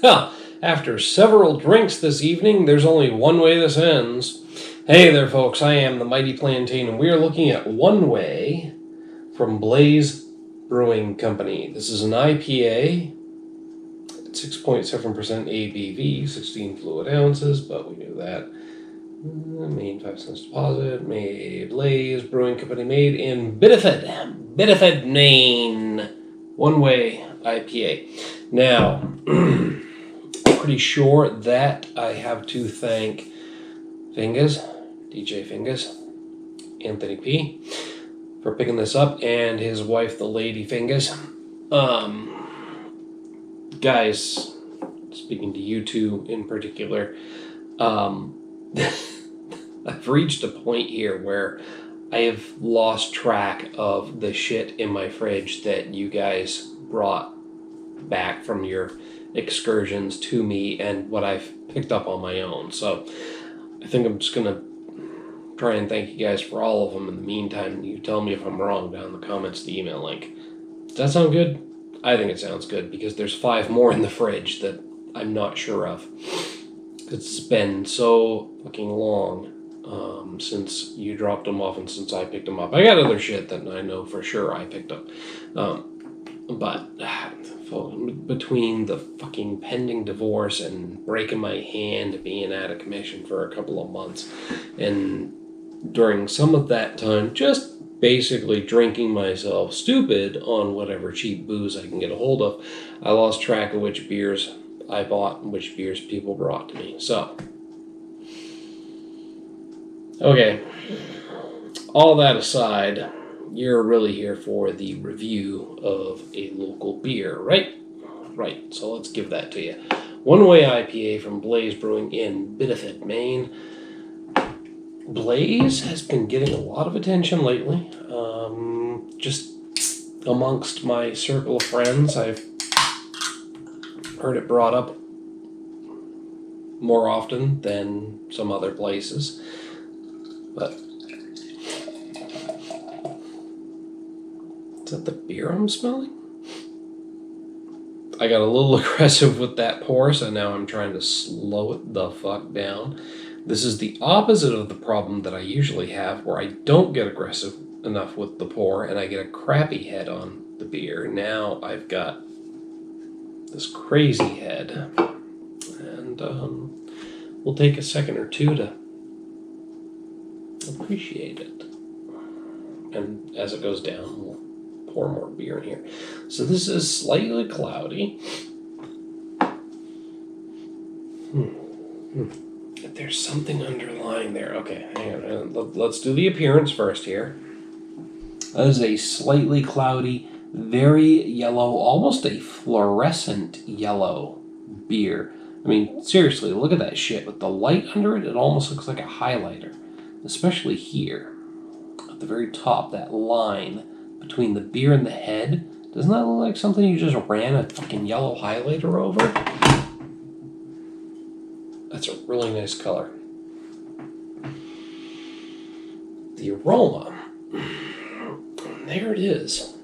Well, after several drinks this evening, there's only one way this ends. Hey there, folks. I am the Mighty Plantain, and we are looking at One Way from Blaze Brewing Company. This is an IPA at 6.7% ABV, 16 fluid ounces, but we knew that. Maine 5 cents deposit. Blaze Brewing Company, made in Biddeford, Maine. One Way IPA. Now, pretty sure that I have to thank DJ Fingers, Anthony P, for picking this up, and his wife, the Lady Fingers. Guys, speaking to you two in particular, I've reached a point here where I have lost track of the shit in my fridge that you guys brought back from your excursions to me and what I've picked up on my own. So I think I'm just going to try and thank you guys for all of them. In the meantime, you tell me if I'm wrong down in the comments, the email link. Does that sound good? I think it sounds good because there's 5 more in the fridge that I'm not sure of. It's been so fucking long since you dropped them off and since I picked them up. I got other shit that I know for sure I picked up. But between the fucking pending divorce and breaking my hand, being out of commission for a couple of months, and during some of that time, just basically drinking myself stupid on whatever cheap booze I can get a hold of, I lost track of which beers I bought and which beers people brought to me. So, okay, all that aside, you're really here for the review of a local beer, right? Right, so let's give that to you. One Way IPA from Blaze Brewing in Biddeford, Maine. Blaze has been getting a lot of attention lately. Just amongst my circle of friends, I've heard it brought up more often than some other places. But is that the beer I'm smelling? I got a little aggressive with that pour, so now I'm trying to slow it the fuck down. This is the opposite of the problem that I usually have, where I don't get aggressive enough with the pour and I get a crappy head on the beer. Now I've got this crazy head, and we'll take a second or two to appreciate it. And as it goes down, we'll pour more beer in here. So this is slightly cloudy. There's something underlying there. Okay, hang on. Let's do the appearance first here. That is a slightly cloudy, very yellow, almost a fluorescent yellow beer. I mean, seriously, look at that shit. With the light under it, it almost looks like a highlighter. Especially here, at the very top, that line between the beer and the head. Doesn't that look like something you just ran a fucking yellow highlighter over? That's a really nice color. The aroma, there it is.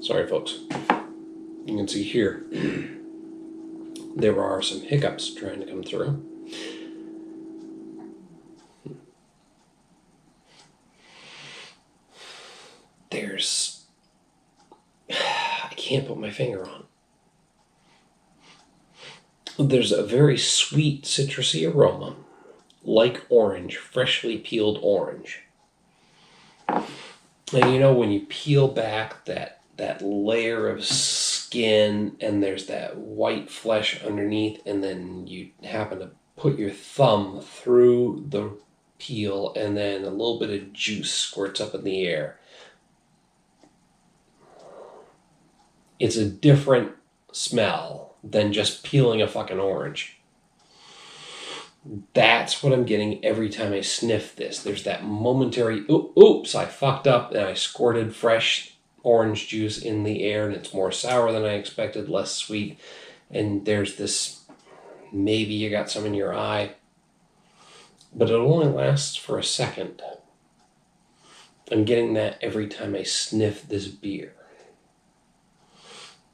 Sorry, folks. You can see here, there are some hiccups trying to come through. I can't put my finger on. There's a very sweet citrusy aroma, like orange, freshly peeled orange. And you know, when you peel back that layer of skin and there's that white flesh underneath, and then you happen to put your thumb through the peel and then a little bit of juice squirts up in the air. It's a different smell than just peeling a fucking orange. That's what I'm getting every time I sniff this. There's that momentary, oops, I fucked up and I squirted fresh orange juice in the air and it's more sour than I expected, less sweet. And there's this, maybe you got some in your eye, but it only lasts for a second. I'm getting that every time I sniff this beer.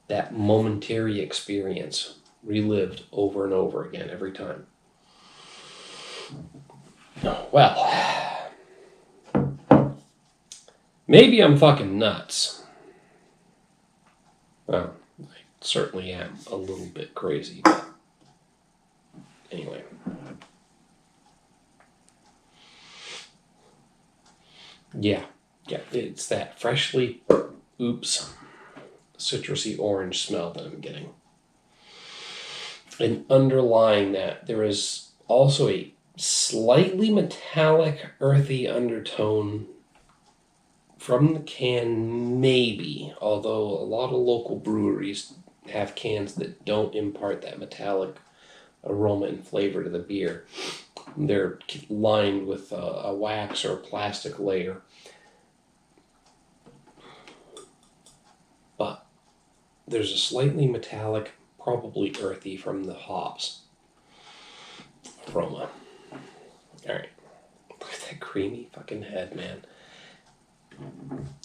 That momentary experience relived over and over again every time. Well, maybe I'm fucking nuts. Well, I certainly am a little bit crazy, but anyway. Yeah, it's that freshly, citrusy orange smell that I'm getting. And underlying that, there is also a slightly metallic, earthy undertone from the can, maybe, although a lot of local breweries have cans that don't impart that metallic aroma and flavor to the beer. They're lined with a wax or a plastic layer. But there's a slightly metallic, probably earthy from the hops aroma. Alright. Look at that creamy fucking head, man.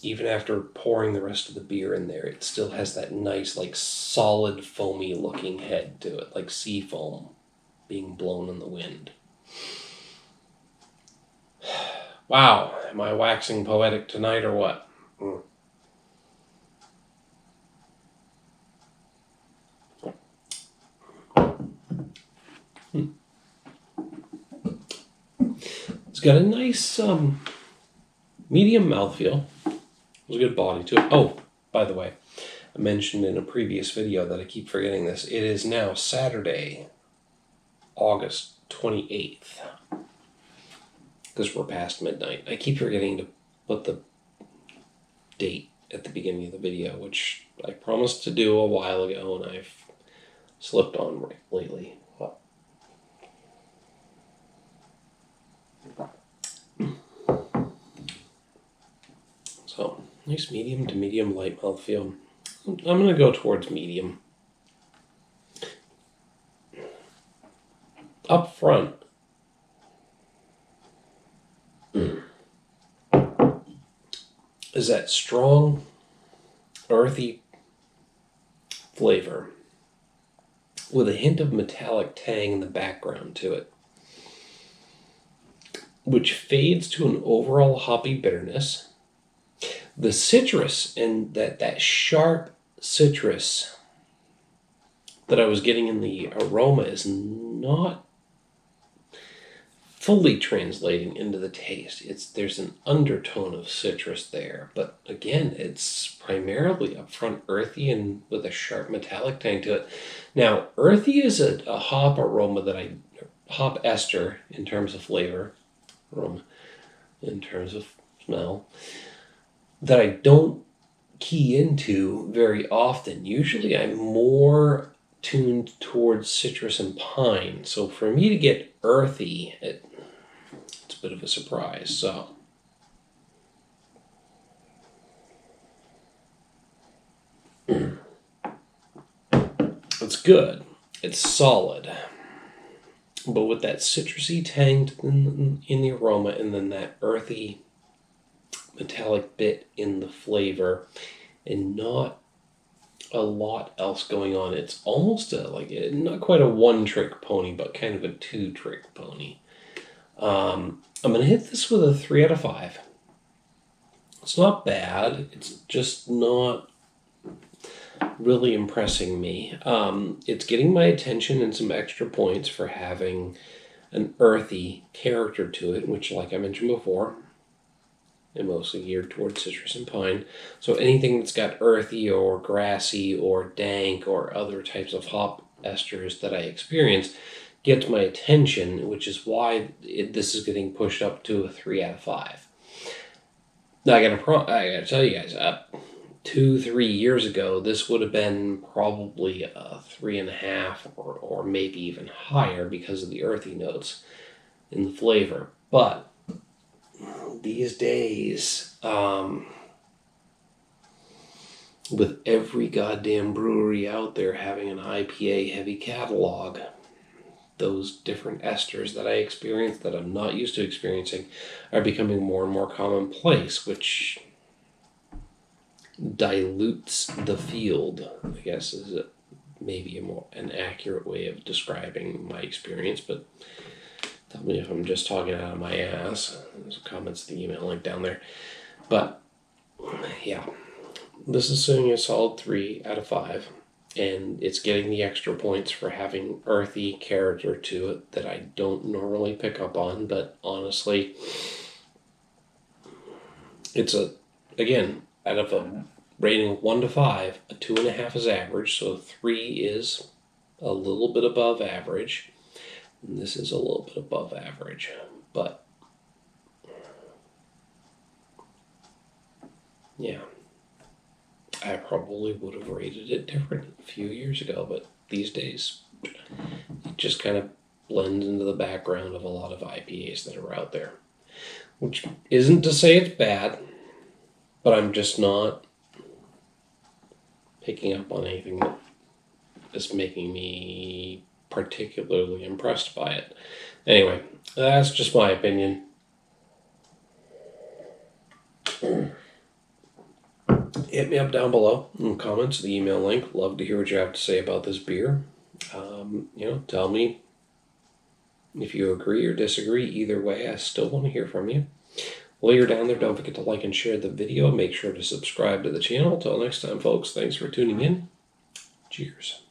Even after pouring the rest of the beer in there, it still has that nice, like, solid, foamy looking head to it, like sea foam being blown in the wind. Wow, am I waxing poetic tonight or what? It's got a nice medium mouthfeel. There's a good body to it. Oh, by the way, I mentioned in a previous video that I keep forgetting this. It is now Saturday, August 28th. Because we're past midnight. I keep forgetting to put the date at the beginning of the video, which I promised to do a while ago, and I've slipped on right lately. So, nice medium to medium light mouthfeel. I'm going to go towards medium. Up front, is that strong, earthy flavor with a hint of metallic tang in the background to it, which fades to an overall hoppy bitterness. The citrus and that sharp citrus that I was getting in the aroma is not fully translating into the taste. There's an undertone of citrus there, but again, it's primarily upfront earthy and with a sharp metallic tang to it. Now, earthy is a hop aroma hop ester in terms of flavor, aroma in terms of smell, that I don't key into very often. Usually I'm more tuned towards citrus and pine. So for me to get earthy, it's a bit of a surprise. So it's good. It's solid. But with that citrusy tang in the aroma and then that earthy metallic bit in the flavor and not a lot else going on. It's almost not quite a one-trick pony, but kind of a two-trick pony. I'm going to hit this with a 3 out of 5. It's not bad. It's just not really impressing me. It's getting my attention and some extra points for having an earthy character to it, which, like I mentioned before, and mostly geared towards citrus and pine. So anything that's got earthy or grassy or dank or other types of hop esters that I experience gets my attention, which is why this is getting pushed up to a 3 out of 5. Now I gotta tell you guys, 2-3 years ago, this would have been probably a 3.5 or maybe even higher because of the earthy notes in the flavor. But these days, with every goddamn brewery out there having an IPA heavy catalog, those different esters that I experience that I'm not used to experiencing are becoming more and more commonplace, which dilutes the field, I guess is maybe an accurate way of describing my experience, but tell me if I'm just talking out of my ass. There's comments in the email link down there. But yeah, this is sitting a solid 3 out of 5, and it's getting the extra points for having earthy character to it that I don't normally pick up on. But honestly, it's again, out of a rating of 1 to 5, a 2.5 is average, so 3 is a little bit above average, and this is a little bit above average, but yeah, I probably would have rated it different a few years ago, but these days it just kind of blends into the background of a lot of IPAs that are out there, which isn't to say it's bad, but I'm just not picking up on anything that is making me particularly impressed by it. Anyway, that's just my opinion. Hit me up down below in the comments, the email link. Love to hear what you have to say about this beer. Tell me if you agree or disagree. Either way, I still want to hear from you. While you're down there, don't forget to like and share the video. Make sure to subscribe to the channel. Till next time, folks, thanks for tuning in. Cheers.